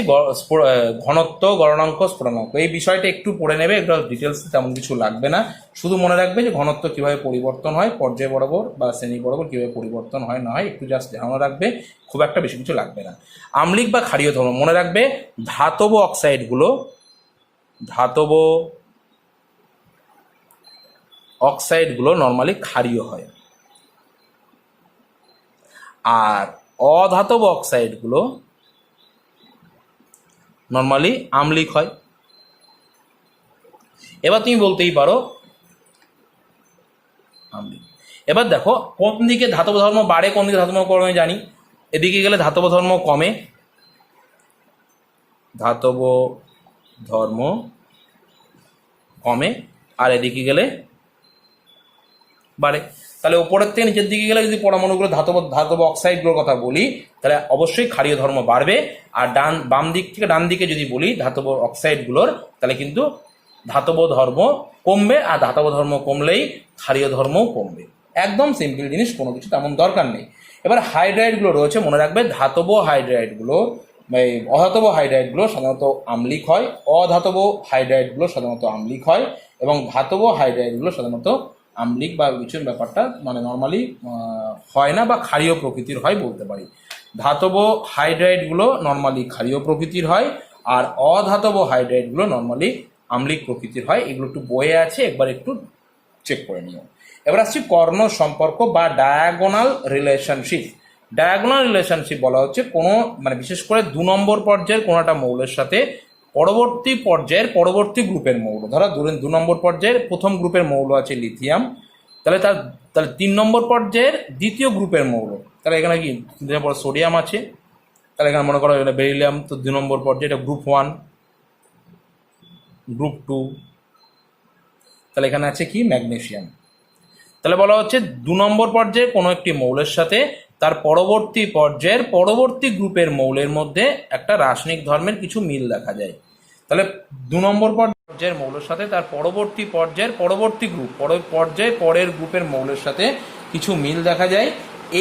Speaker 1: ঘনত্ব, গলনাঙ্ক, স্ফুটনাঙ্ক। এই বিষয়টা একটু পড়ে নেবে, এটা ডিটেলস তেমন কিছু লাগবে না। শুধু মনে রাখবে যে ঘনত্ব কীভাবে পরিবর্তন হয়, পর্যায় বরাবর বা শ্রেণী বরাবর কীভাবে পরিবর্তন হয় না হয় একটু জাস্ট ধারণা রাখবে, খুব একটা বেশি কিছু লাগবে না। আম্লিক বা ক্ষারীয় ধর্ম মনে রাখবে, ধাতব অক্সাইডগুলো নর্মালি ক্ষারীয় হয়, আর অধাতব অক্সাইডগুলো নর্মালি আম্লিক হয়। এবার তুমি বলতেই পারো আম্লিক। এবার দেখো কোন দিকে ধাতব ধর্ম বাড়ে, কোন দিকে ধাতব কমে জানি। এদিকে গেলে ধাতব ধর্ম কমে, ধাতব ধর্ম কমে, আর এদিকে গেলে বাড়ে। তাহলে উপরের থেকে নিচের দিকে গেলে যদি পরমাণুগুলো ধাতব অক্সাইডগুলোর কথা বলি তাহলে অবশ্যই ক্ষারীয় ধর্ম বাড়বে। আর বাম দিক থেকে ডান দিকে যদি বলি ধাতব অক্সাইডগুলোর, তাহলে কিন্তু ধাতব ধর্ম কমবে, আর ধাতব ধর্ম কমলেই ক্ষারীয় ধর্মও কমবে। একদম সিম্পল জিনিস, কোনো কিছু তেমন দরকার নেই। এবার হাইড্রাইডগুলো রয়েছে, মনে রাখবে ধাতব হাইড্রাইডগুলো, অধাতব হাইড্রাইডগুলো সাধারণত আম্লিক হয়, অধাতব হাইড্রাইডগুলো সাধারণত আম্লিক হয়, এবং ধাতব হাইড্রাইডগুলো সাধারণত আম্লিক বা কিছুর ব্যাপারটা মানে নর্মালি হয় না বা ক্ষারীয় প্রকৃতির হয় বলতে পারি। ধাতব হাইড্রাইডগুলো নর্মালি ক্ষারীয় প্রকৃতির হয়, আর অধাতব হাইড্রাইডগুলো নর্মালি আম্লিক প্রকৃতির হয়। এগুলো একটু বইয়ে আছে, একবার একটু চেক করে নিও। এবার আসছি কর্ণ সম্পর্ক বা ডায়াগোনাল রিলেশনশিপ। ডায়াগোনাল রিলেশনশিপ বলা হচ্ছে কোনো মানে বিশেষ করে 2 নম্বর পর্যায়ের কোনো একটা মৌলের সাথে পরবর্তী পর্যায়ের পরবর্তী গ্রুপের মৌল। ধরো ধরেন 2 নম্বর পর্যায়ের প্রথম গ্রুপের মৌল আছে লিথিয়াম, তাহলে 3 নম্বর পর্যায়ের দ্বিতীয় গ্রুপের মৌল, তাহলে এখানে কি পর সোডিয়াম আছে, তাহলে এখানে মনে করো এটা বেরিলিয়াম, তো 2 নম্বর পর্যায়ে এটা গ্রুপ 1, গ্রুপ 2, তাহলে এখানে আছে কি ম্যাগনেসিয়াম। তাহলে বলা হচ্ছে 2 নম্বর পর্যায়ে কোনো একটি মৌলের সাথে তার পরবর্তী পর্যায়ের পরবর্তী গ্রুপের মৌলের মধ্যে একটা রাসায়নিক ধর্মের কিছু মিল দেখা যায়। তাহলে 2 নম্বর পর্যায়ের মৌলের সাথে তার পরবর্তী পর্যায়ের পরবর্তী গ্রুপ পর্যায়ে পরের গ্রুপের মৌলের সাথে কিছু মিল দেখা যায়।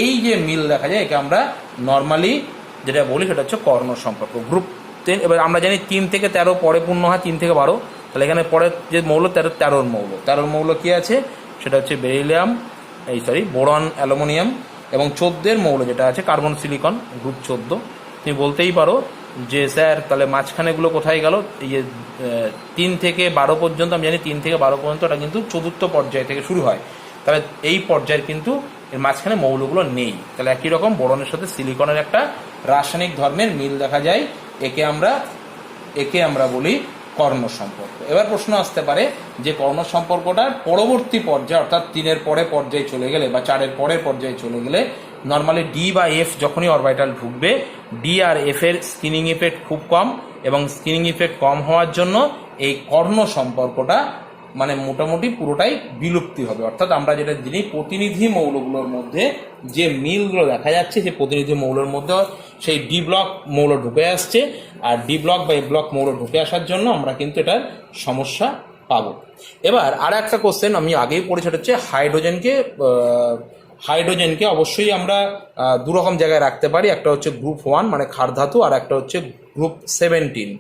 Speaker 1: এই যে মিল দেখা যায় একে আমরা নর্মালি যেটা বলি সেটা হচ্ছে কর্ণ সম্পর্ক। গ্রুপ 10, এবার আমরা জানি 3 থেকে 13 পরে পূর্ণ হয়, 3 থেকে 12, তাহলে এখানে পরের যে মৌল 13 মৌল কি আছে সেটা হচ্ছে বেরিলিয়াম, বোরন, অ্যালুমিনিয়াম, এবং 14 মৌল যেটা আছে কার্বন সিলিকন, গ্রুপ 14। তুমি বলতেই পারো যে স্যার তাহলে মাঝখানেগুলো কোথায় গেল? এই যে 3 থেকে 12 পর্যন্ত, আমি জানি 3 থেকে 12 পর্যন্ত এটা কিন্তু চতুর্থ পর্যায় থেকে শুরু হয়, তাহলে এই পর্যায়ের কিন্তু এর মাঝখানে মৌলগুলো নেই। তাহলে একই রকম বোরনের সাথে সিলিকনের একটা রাসায়নিক ধর্মের মিল দেখা যায়, একে আমরা বলি কর্ণ সম্পর্ক। এবার প্রশ্ন আসতে পারে যে কর্ণ সম্পর্কটার পরবর্তী পর্যায়ে অর্থাৎ 3-এর পরে পর্যায়ে চলে গেলে বা 4-এর পরের পর্যায়ে চলে গেলে নর্মালি ডি বা এফ যখনই অরবিটাল ঢুকবে, ডি আর এফ এর স্কিনিং ইফেক্ট খুব কম, এবং স্কিনিং ইফেক্ট কম হওয়ার জন্য এই কর্ণ সম্পর্কটা মানে মোটামুটি পুরোটাই বিলুপ্তি হবে। অর্থাৎ আমরা যেটা জানি প্রতিনিধি মৌলগুলোর মধ্যে যে মিলগুলো দেখা যাচ্ছে, যে প্রতিনিধি মৌলের মধ্যে সেই ডি ব্লক মৌল ঢুকে আসছে, আর ডি ব্লক বা এ ব্লক মৌল ঢুকে আসার জন্য আমরা কিন্তু এটার সমস্যা পাবো। এবার আর একটা কোশ্চেন আমি আগেই পড়েছি, সেটা হচ্ছে হাইড্রোজেনকে অবশ্যই আমরা 2 রকম জায়গায় রাখতে পারি। একটা হচ্ছে গ্রুপ 1 মানে ক্ষার ধাতু, আর একটা হচ্ছে গ্রুপ 17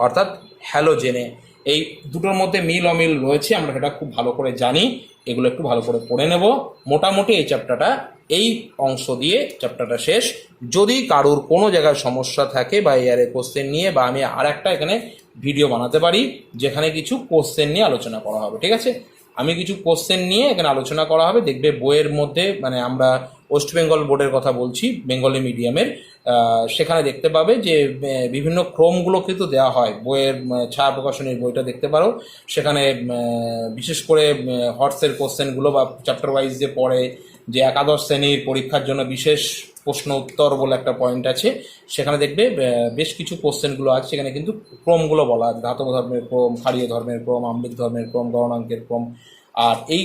Speaker 1: অর্থাৎ হ্যালোজেনে। এই দুটোর মধ্যে মিল অমিল রয়েছে, আমরা সেটা খুব ভালো করে জানি। এগুলো একটু ভালো করে পড়ে নেব। মোটামুটি এই চ্যাপ্টারটা, এই অংশ দিয়ে চ্যাপ্টারটা শেষ। যদি কারোর কোনো জায়গায় সমস্যা থাকে বা এর কোশ্চেন নিয়ে, বা আমি আর একটা এখানে ভিডিও বানাতে পারি যেখানে কিছু কোশ্চেন নিয়ে আলোচনা করা হবে, ঠিক আছে? আমি কিছু কোশ্চেন নিয়ে এখানে আলোচনা করা হবে, দেখবে বইয়ের মধ্যে, মানে আমরা ওয়েস্ট বেঙ্গল বোর্ডের কথা বলছি, বেঙ্গলি মিডিয়ামের, সেখানে দেখতে পাবে যে বিভিন্ন ক্রমগুলো কিন্তু দেওয়া হয় বইয়ের। ছায়া প্রকাশনীর বইটা দেখতে পারো, সেখানে বিশেষ করে হর্সের কোশ্চেনগুলো বা চ্যাপ্টার ওয়াইজ যে পড়ে, যে একাদশ শ্রেণীর পরীক্ষার জন্য বিশেষ প্রশ্ন উত্তর বলে একটা পয়েন্ট আছে, সেখানে দেখবে বেশ কিছু কোশ্চেনগুলো আছে, সেখানে কিন্তু ক্রমগুলো বলা আছে, ধাতব ধর্মের ক্রম, ক্ষারীয় ধর্মের ক্রম, আম্লিক ধর্মের ক্রম, গণনাঙ্কের ক্রম। আর এই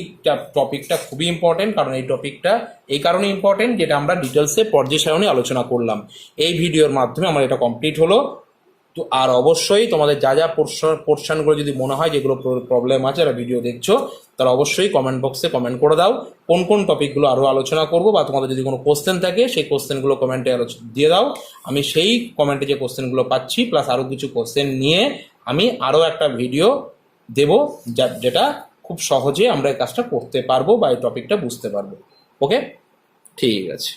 Speaker 1: টপিকটা খুবই ইম্পর্টেন্ট, কারণ এই টপিকটা এই কারণে ইম্পর্টেন্ট যেটা আমরা ডিটেলসে পর্যায় সারণী আলোচনা করলাম। এই ভিডিওর মাধ্যমে আমার এটা কমপ্লিট হলো। তো আর অবশ্যই তোমাদের যা যা পোর্শনগুলো যদি মনে হয় যেগুলো প্রবলেম আছে, যারা ভিডিও দেখছো তারা অবশ্যই কমেন্ট বক্সে কমেন্ট করে দাও কোন কোন টপিকগুলো আরও আলোচনা করবো, বা তোমাদের যদি কোনো কোশ্চেন থাকে সেই কোশ্চেনগুলো কমেন্টে দিয়ে দাও। আমি সেই কমেন্টে যে কোশ্চেনগুলো পাচ্ছি প্লাস আরও কিছু কোশ্চেন নিয়ে আমি আরও একটা ভিডিও দেব, যেটা খুব সহজে আমরা এই কাজটা করতে পারবো বা এই টপিকটা বুঝতে পারবো। ওকে, ঠিক আছে।